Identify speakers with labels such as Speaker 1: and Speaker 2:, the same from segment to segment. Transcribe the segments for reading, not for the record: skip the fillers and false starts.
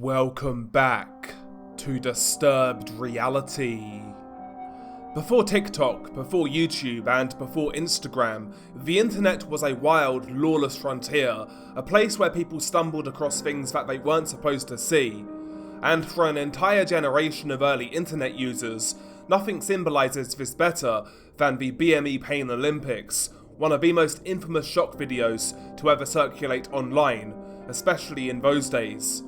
Speaker 1: Welcome back to Disturbed Reality. Before TikTok, before YouTube, and before Instagram, the internet was a wild, lawless frontier, a place where people stumbled across things that they weren't supposed to see. And for an entire generation of early internet users, nothing symbolises this better than the BME Pain Olympics, one of the most infamous shock videos to ever circulate online, especially in those days.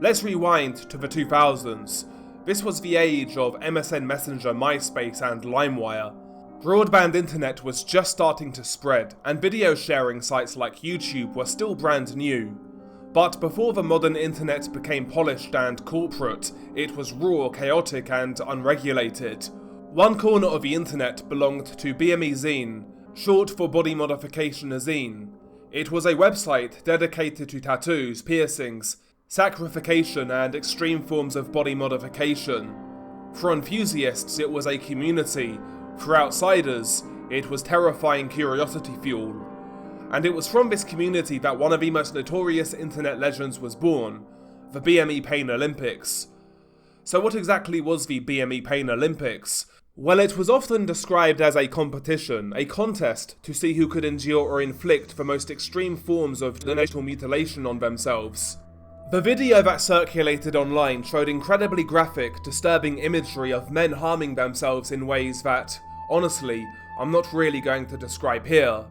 Speaker 1: Let's rewind to the 2000s. This was the age of MSN Messenger, MySpace and LimeWire. Broadband internet was just starting to spread, and video sharing sites like YouTube were still brand new. But before the modern internet became polished and corporate, it was raw, chaotic and unregulated. One corner of the internet belonged to BME Zine, short for Body Modification Zine. It was a website dedicated to tattoos, piercings, sacrification and extreme forms of body modification. For enthusiasts, it was a community. For outsiders, it was terrifying curiosity fuel. And it was from this community that one of the most notorious internet legends was born, the BME Pain Olympics. So what exactly was the BME Pain Olympics? Well, it was often described as a competition, a contest to see who could endure or inflict the most extreme forms of genital mutilation on themselves. The video that circulated online showed incredibly graphic, disturbing imagery of men harming themselves in ways that, honestly, I'm not really going to describe here.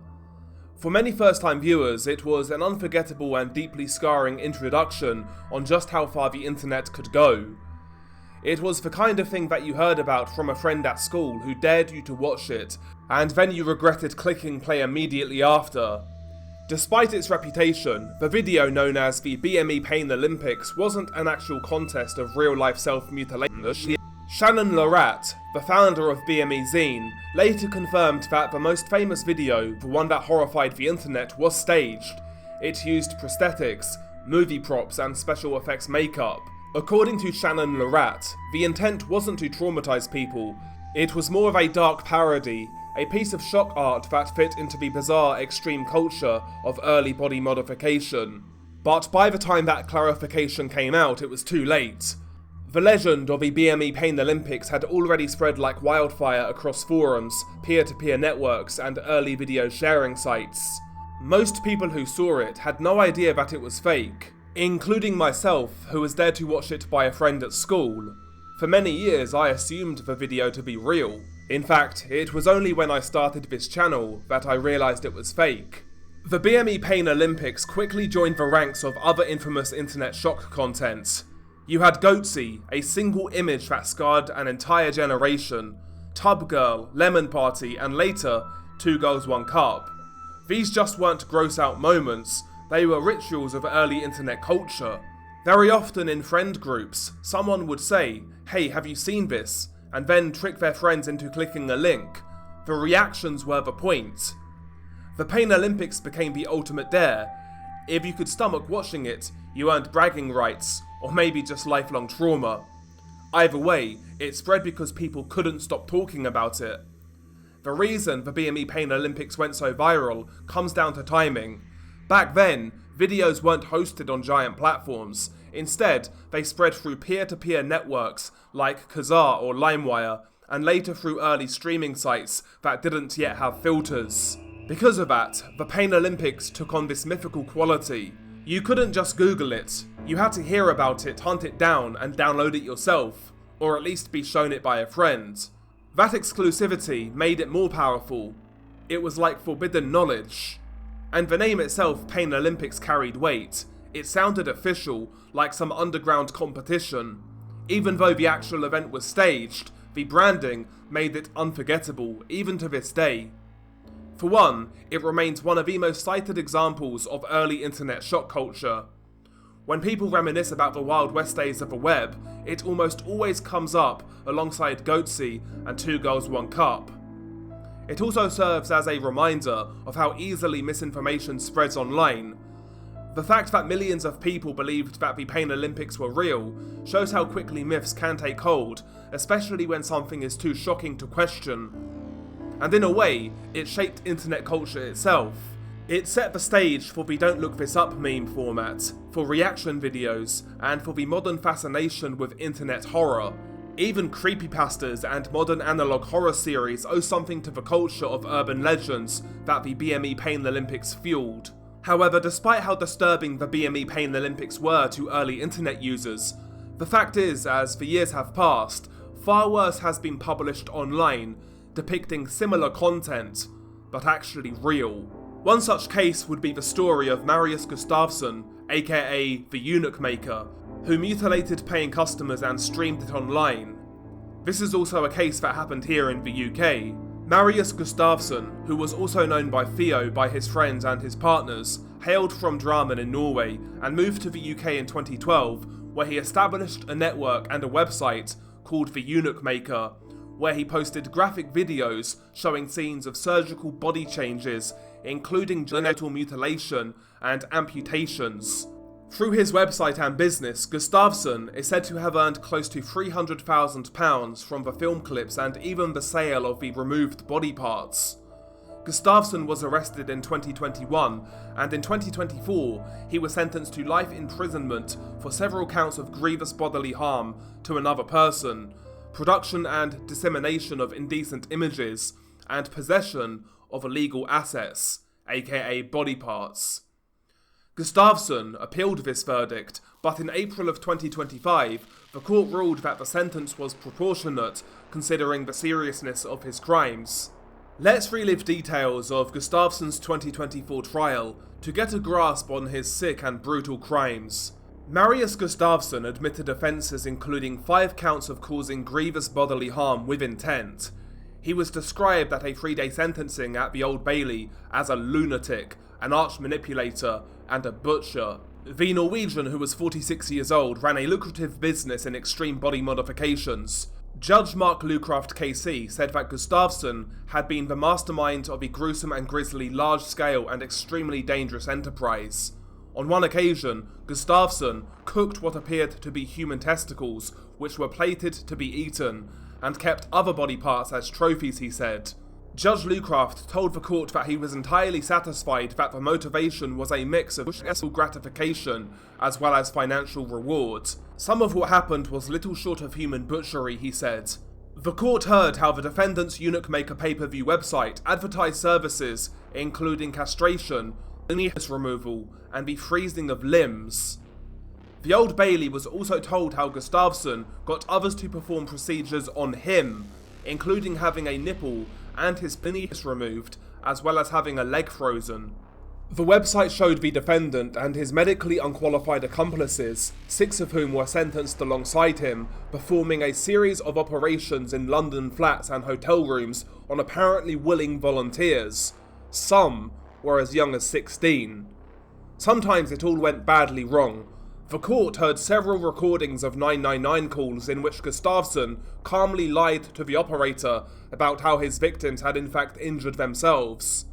Speaker 1: For many first-time viewers, it was an unforgettable and deeply scarring introduction on just how far the internet could go. It was the kind of thing that you heard about from a friend at school who dared you to watch it, and then you regretted clicking play immediately after. Despite its reputation, the video known as the BME Pain Olympics wasn't an actual contest of real-life self-mutilation. Shannon Lorat, the founder of BME Zine, later confirmed that the most famous video, the one that horrified the internet, was staged. It used prosthetics, movie props and special effects makeup. According to Shannon Lorat, the intent wasn't to traumatize people, it was more of a dark parody, a piece of shock art that fit into the bizarre extreme culture of early body modification. But by the time that clarification came out, it was too late. The legend of the BME Pain Olympics had already spread like wildfire across forums, peer-to-peer networks, and early video sharing sites. Most people who saw it had no idea that it was fake, including myself, who was there to watch it by a friend at school. For many years, I assumed the video to be real. In fact, it was only when I started this channel that I realised it was fake. The BME Pain Olympics quickly joined the ranks of other infamous internet shock content. You had Goatsy, a single image that scarred an entire generation, Tub Girl, Lemon Party, and later, 2 Girls 1 Cup. These just weren't gross out moments, they were rituals of early internet culture. Very often in friend groups, someone would say, "Hey, have you seen this?" and then trick their friends into clicking a link. The reactions were the point. The Pain Olympics became the ultimate dare. If you could stomach watching it, you earned bragging rights, or maybe just lifelong trauma. Either way, it spread because people couldn't stop talking about it. The reason the BME Pain Olympics went so viral comes down to timing. Back then, videos weren't hosted on giant platforms. Instead, they spread through peer-to-peer networks like Kazaa or LimeWire, and later through early streaming sites that didn't yet have filters. Because of that, the Pain Olympics took on this mythical quality. You couldn't just Google it, you had to hear about it, hunt it down, and download it yourself, or at least be shown it by a friend. That exclusivity made it more powerful. It was like forbidden knowledge. And the name itself, Pain Olympics, carried weight. It sounded official, like some underground competition. Even though the actual event was staged, the branding made it unforgettable, even to this day. For one, it remains one of the most cited examples of early internet shock culture. When people reminisce about the Wild West days of the web, it almost always comes up alongside Goatsy and 2 Girls 1 Cup. It also serves as a reminder of how easily misinformation spreads online. The fact that millions of people believed that the Pain Olympics were real shows how quickly myths can take hold, especially when something is too shocking to question. And in a way, it shaped internet culture itself. It set the stage for the Don't Look This Up meme format, for reaction videos, and for the modern fascination with internet horror. Even creepypastas and modern analog horror series owe something to the culture of urban legends that the BME Pain Olympics fueled. However, despite how disturbing the BME Pain Olympics were to early internet users, the fact is, as the years have passed, far worse has been published online, depicting similar content, but actually real. One such case would be the story of Marius Gustavson, aka the Eunuch Maker, who mutilated paying customers and streamed it online. This is also a case that happened here in the UK. Marius Gustavson, who was also known by Theo by his friends and his partners, hailed from Drammen in Norway and moved to the UK in 2012, where he established a network and a website called the Unic Maker, where he posted graphic videos showing scenes of surgical body changes, including genital mutilation and amputations. Through his website and business, Gustavson is said to have earned close to £300,000 from the film clips and even the sale of the removed body parts. Gustavson was arrested in 2021, and in 2024 he was sentenced to life imprisonment for several counts of grievous bodily harm to another person, production and dissemination of indecent images, and possession of illegal assets, aka body parts. Gustavson appealed this verdict, but in April of 2025, the court ruled that the sentence was proportionate considering the seriousness of his crimes. Let's relive details of Gustavson's 2024 trial to get a grasp on his sick and brutal crimes. Marius Gustavson admitted offences including 5 counts of causing grievous bodily harm with intent. He was described at a 3-day sentencing at the Old Bailey as a lunatic, an arch manipulator, and a butcher. The Norwegian, who was 46 years old, ran a lucrative business in extreme body modifications. Judge MacLeod KC said that Gustavson had been the mastermind of a gruesome and grisly large-scale and extremely dangerous enterprise. On one occasion, Gustavson cooked what appeared to be human testicles, which were plated to be eaten, and kept other body parts as trophies, he said. Judge Lucraft told the court that he was entirely satisfied that the motivation was a mix of sexual gratification as well as financial reward. Some of what happened was little short of human butchery, he said. The court heard how the defendant's Unic Maker pay-per-view website advertised services including castration, penis removal, and the freezing of limbs. The Old Bailey was also told how Gustavson got others to perform procedures on him, including having a nipple and his penis removed, as well as having a leg frozen. The website showed the defendant and his medically unqualified accomplices, 6 of whom were sentenced alongside him, performing a series of operations in London flats and hotel rooms on apparently willing volunteers. Some were as young as 16. Sometimes it all went badly wrong. The court heard several recordings of 999 calls in which Gustavson calmly lied to the operator about how his victims had in fact injured themselves.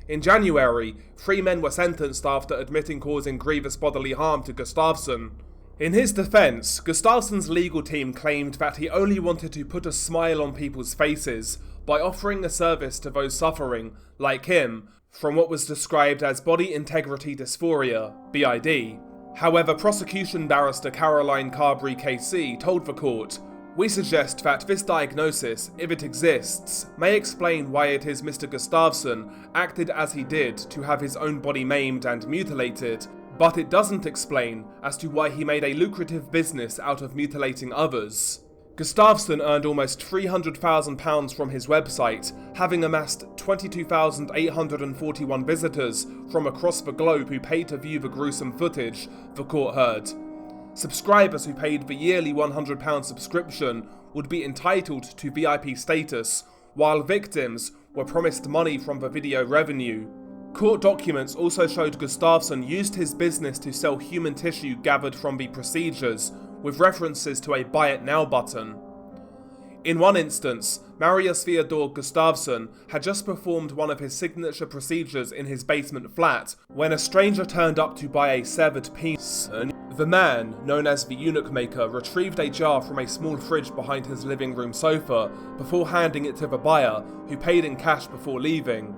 Speaker 1: In January, 3 men were sentenced after admitting causing grievous bodily harm to Gustavson. In his defense, Gustavson's legal team claimed that he only wanted to put a smile on people's faces by offering a service to those suffering, like him, from what was described as body integrity dysphoria, BID. However, prosecution barrister Caroline Carberry KC told the court, "We suggest that this diagnosis, if it exists, may explain why it is Mr. Gustavson acted as he did to have his own body maimed and mutilated, but it doesn't explain as to why he made a lucrative business out of mutilating others." Gustavson earned almost £300,000 from his website, having amassed 22,841 visitors from across the globe who paid to view the gruesome footage, the court heard. Subscribers who paid the yearly £100 subscription would be entitled to VIP status, while victims were promised money from the video revenue. Court documents also showed Gustavson used his business to sell human tissue gathered from the procedures, with references to a Buy It Now button. In one instance, Marius Theodor Gustavson had just performed one of his signature procedures in his basement flat when a stranger turned up to buy a severed penis. The man, known as the Eunuch Maker, retrieved a jar from a small fridge behind his living room sofa before handing it to the buyer, who paid in cash before leaving.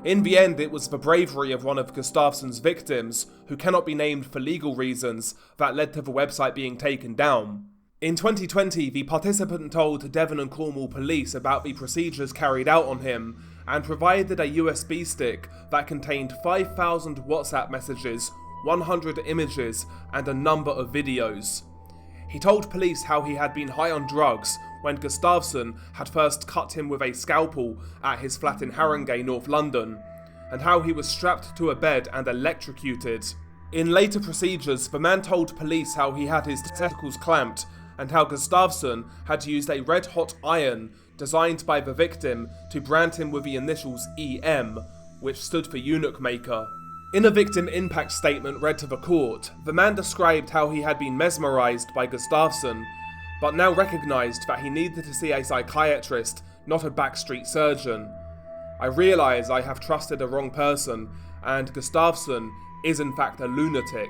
Speaker 1: In the end, it was the bravery of one of Gustavson's victims, who cannot be named for legal reasons, that led to the website being taken down. In 2020, the participant told Devon and Cornwall police about the procedures carried out on him, and provided a USB stick that contained 5,000 WhatsApp messages, 100 images, and a number of videos. He told police how he had been high on drugs when Gustavson had first cut him with a scalpel at his flat in Haringey, North London, and how he was strapped to a bed and electrocuted. In later procedures, the man told police how he had his testicles clamped, and how Gustavson had used a red-hot iron designed by the victim to brand him with the initials EM, which stood for Eunuch Maker. In a victim impact statement read to the court, the man described how he had been mesmerised by Gustavson, but now recognised that he needed to see a psychiatrist, not a backstreet surgeon. I realise I have trusted the wrong person, and Gustavson is in fact a lunatic.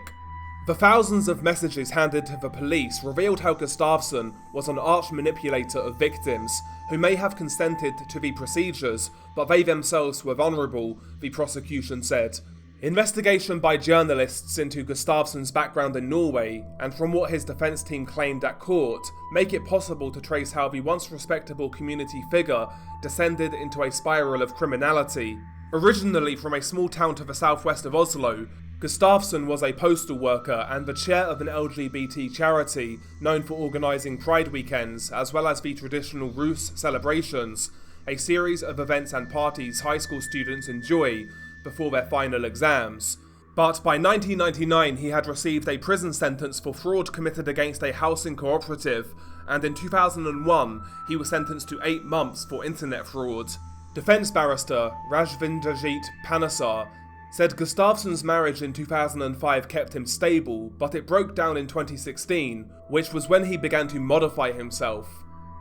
Speaker 1: The thousands of messages handed to the police revealed how Gustavson was an arch manipulator of victims, who may have consented to the procedures, but they themselves were vulnerable, the prosecution said. Investigation by journalists into Gustavson's background in Norway, and from what his defence team claimed at court, make it possible to trace how the once respectable community figure descended into a spiral of criminality. Originally from a small town to the southwest of Oslo, Gustavson was a postal worker and the chair of an LGBT charity known for organising Pride weekends, as well as the traditional Rus celebrations, a series of events and parties high school students enjoy before their final exams. But by 1999 he had received a prison sentence for fraud committed against a housing cooperative, and in 2001 he was sentenced to 8 months for internet fraud. Defence barrister Rajvindrajit Panasar said Gustavson's marriage in 2005 kept him stable, but it broke down in 2016, which was when he began to modify himself.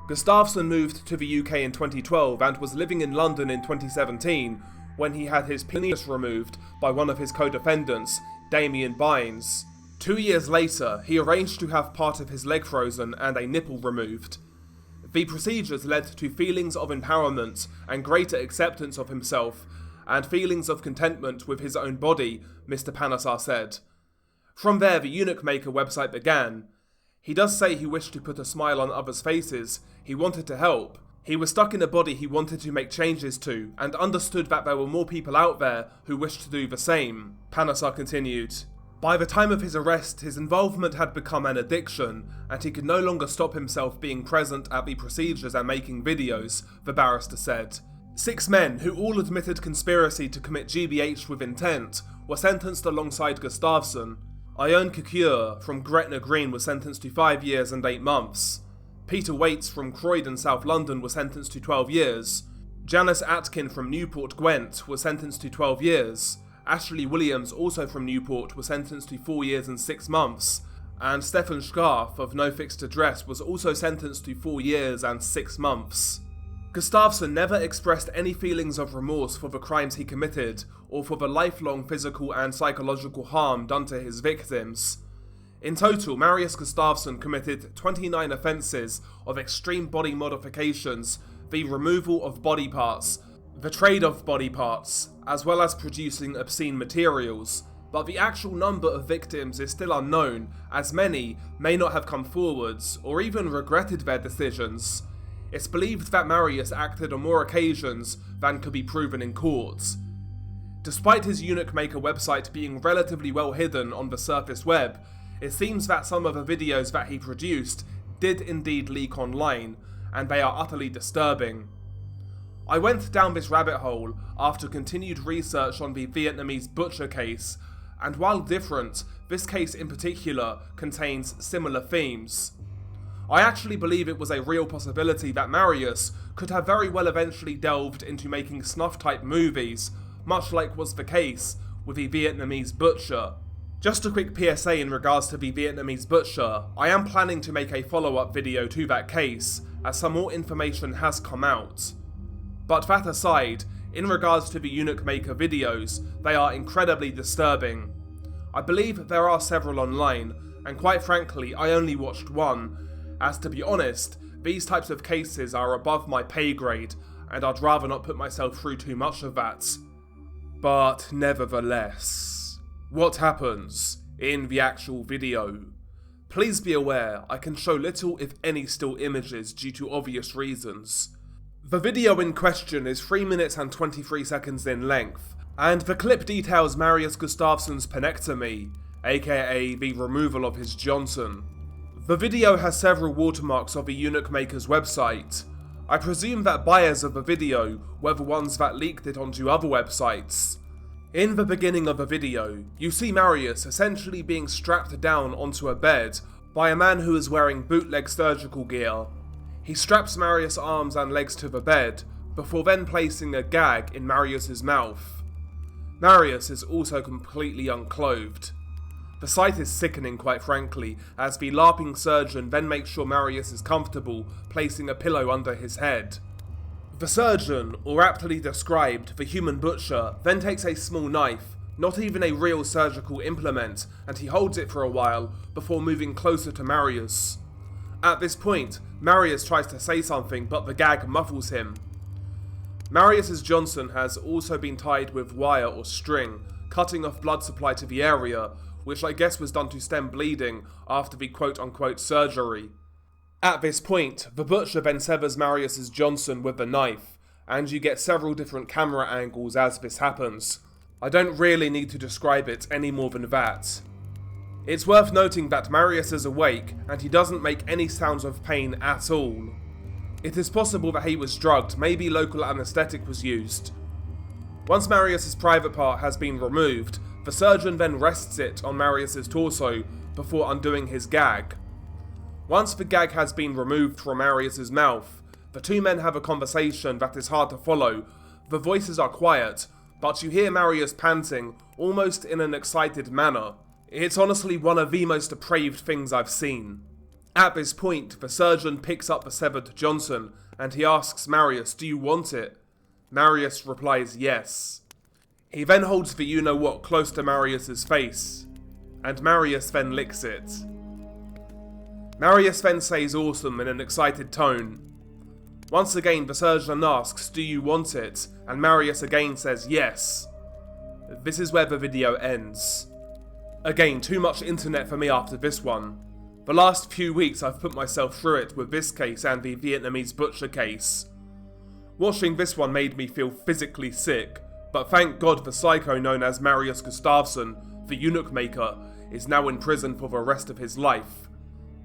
Speaker 1: Gustavson moved to the UK in 2012 and was living in London in 2017 when he had his penis removed by one of his co-defendants, Damien Bynes. 2 years later, he arranged to have part of his leg frozen and a nipple removed. The procedures led to feelings of empowerment and greater acceptance of himself, and feelings of contentment with his own body, Mr. Panasar said. From there, the Unic Maker website began. He does say he wished to put a smile on others' faces, he wanted to help. He was stuck in a body he wanted to make changes to, and understood that there were more people out there who wished to do the same, Panasar continued. By the time of his arrest, his involvement had become an addiction, and he could no longer stop himself being present at the procedures and making videos, the barrister said. 6 men, who all admitted conspiracy to commit GBH with intent, were sentenced alongside Gustavson. Ione Kukure from Gretna Green was sentenced to 5 years and 8 months. Peter Waits from Croydon, South London was sentenced to 12 years. Janice Atkin from Newport, Gwent was sentenced to 12 years. Ashley Williams, also from Newport, was sentenced to 4 years and 6 months. And Stefan Scarf of No Fixed Address was also sentenced to 4 years and 6 months. Gustavson never expressed any feelings of remorse for the crimes he committed, or for the lifelong physical and psychological harm done to his victims. In total, Marius Gustavson committed 29 offences of extreme body modifications, the removal of body parts, the trade of body parts, as well as producing obscene materials, but the actual number of victims is still unknown, as many may not have come forwards, or even regretted their decisions. It's believed that Marius acted on more occasions than could be proven in courts. Despite his Unic Maker website being relatively well hidden on the surface web, it seems that some of the videos that he produced did indeed leak online, and they are utterly disturbing. I went down this rabbit hole after continued research on the Vietnamese butcher case, and while different, this case in particular contains similar themes. I actually believe it was a real possibility that Marius could have very well eventually delved into making snuff-type movies, much like was the case with the Vietnamese butcher. Just a quick PSA in regards to the Vietnamese butcher, I am planning to make a follow-up video to that case, as some more information has come out. But that aside, in regards to the Eunuch Maker videos, they are incredibly disturbing. I believe there are several online, and quite frankly I only watched one, as to be honest, these types of cases are above my pay grade, and I'd rather not put myself through too much of that. But nevertheless, what happens in the actual video? Please be aware, I can show little if any still images due to obvious reasons. The video in question is 3 minutes and 23 seconds in length, and the clip details Marius Gustavson's penectomy, aka the removal of his Johnson. The video has several watermarks of the Unic Maker's website. I presume that buyers of the video were the ones that leaked it onto other websites. In the beginning of the video, you see Marius essentially being strapped down onto a bed by a man who is wearing bootleg surgical gear. He straps Marius' arms and legs to the bed, before then placing a gag in Marius' mouth. Marius is also completely unclothed. The sight is sickening, quite frankly, as the LARPing surgeon then makes sure Marius is comfortable, placing a pillow under his head. The surgeon, or aptly described, the human butcher, then takes a small knife, not even a real surgical implement, and he holds it for a while before moving closer to Marius. At this point, Marius tries to say something, but the gag muffles him. Marius' Johnson has also been tied with wire or string, cutting off blood supply to the area, which I guess was done to stem bleeding after the quote-unquote surgery. At this point, the butcher then severs Marius' Johnson with the knife, and you get several different camera angles as this happens. I don't really need to describe it any more than that. It's worth noting that Marius is awake, and he doesn't make any sounds of pain at all. It is possible that he was drugged, maybe local anaesthetic was used. Once Marius' private part has been removed, the surgeon then rests it on Marius' torso before undoing his gag. Once the gag has been removed from Marius' mouth, the two men have a conversation that is hard to follow. The voices are quiet, but you hear Marius panting, almost in an excited manner. It's honestly one of the most depraved things I've seen. At this point, the surgeon picks up the severed Johnson, and he asks Marius, "Do you want it?" Marius replies yes. He then holds the you-know-what close to Marius' face, and Marius then licks it. Marius then says awesome in an excited tone. Once again, the surgeon asks, "Do you want it?" and Marius again says yes. This is where the video ends. Again, too much internet for me after this one. The last few weeks I've put myself through it with this case and the Vietnamese butcher case. Watching this one made me feel physically sick, but thank God the psycho known as Marius Gustavson, the Eunuch Maker, is now in prison for the rest of his life.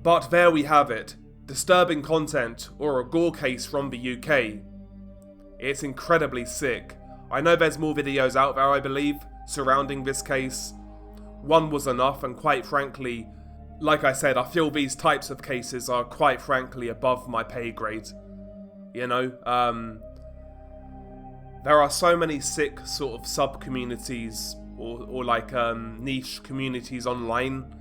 Speaker 1: But there we have it, disturbing content or a Gore case from the UK. It's incredibly sick. I know there's more videos out there, I believe, surrounding this case. One was enough, and quite frankly, like I said, I feel these types of cases are quite frankly above my pay grade. You know, there are so many sick sort of sub-communities or like niche communities online,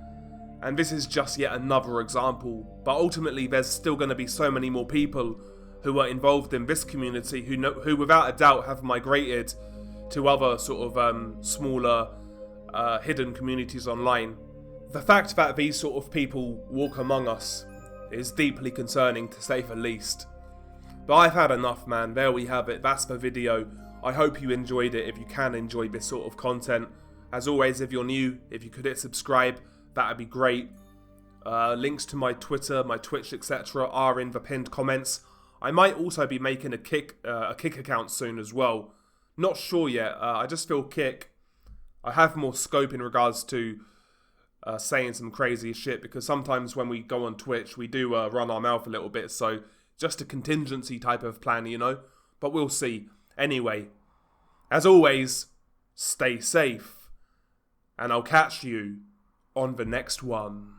Speaker 1: and this is just yet another example. But ultimately, there's still going to be so many more people who are involved in this community who without a doubt have migrated to other sort of smaller hidden communities online. The fact that these sort of people walk among us is deeply concerning, to say the least. But I've had enough, man. There we have it. That's the video. I hope you enjoyed it, if you can enjoy this sort of content. As always, if you're new, if you could hit subscribe, that'd be great. Links to my Twitter, my Twitch, etc. are in the pinned comments. I might also be making a Kick account soon as well. Not sure yet. I just feel Kick, I have more scope in regards to saying some crazy shit, because sometimes when we go on Twitch, we do run our mouth a little bit, so just a contingency type of plan, you know? But we'll see. Anyway, as always, stay safe, and I'll catch you on the next one.